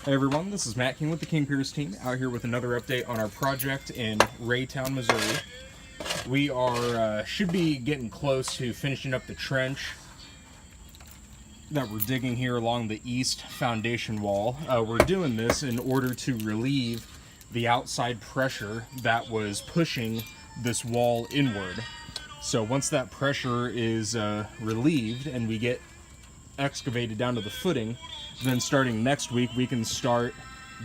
Hey everyone, this is Matt King with the King Piers team, out here with another update on our project in Raytown, Missouri. We are should be getting close to finishing up the trench that we're digging here along the east foundation wall. We're doing this in order to relieve the outside pressure that was pushing this wall inward. So once that pressure is relieved and we get excavated down to the footing, then starting next week we can start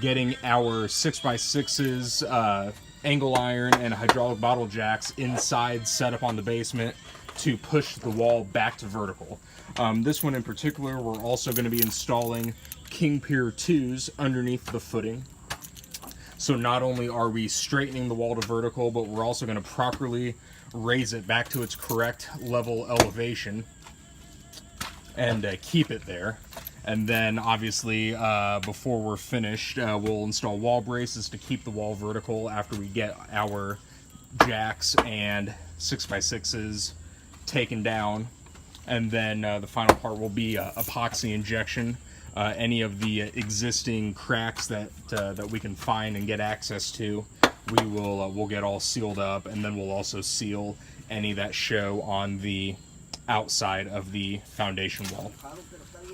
getting our 6x6s, angle iron, and hydraulic bottle jacks inside set up on the basement to push the wall back to vertical. This one in particular, we're also going to be installing King Pier IIs underneath the footing. So not only are we straightening the wall to vertical, but we're also going to properly raise it back to its correct level elevation and keep it there. And then obviously before we're finished, we'll install wall braces to keep the wall vertical after we get our jacks and 6x6s taken down. And then the final part will be epoxy injection. Any of the existing cracks that we can find and get access to, we'll get all sealed up, and then we'll also seal any that show on the outside of the foundation wall.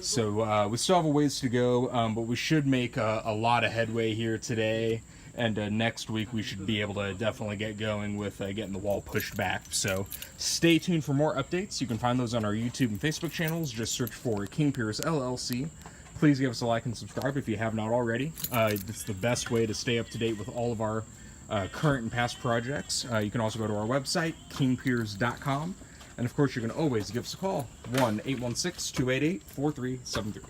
So we still have a ways to go, but we should make a lot of headway here today, and next week we should be able to definitely get going with getting the wall pushed back. So stay tuned for more updates. You can find those on our YouTube and Facebook channels. Just search for King Piers LLC. Please give us a like and subscribe if you have not already. It's the best way to stay up to date with all of our current and past projects. You can also go to our website, kingpiers.com. And of course, you can always give us a call, 1-816-288-4373.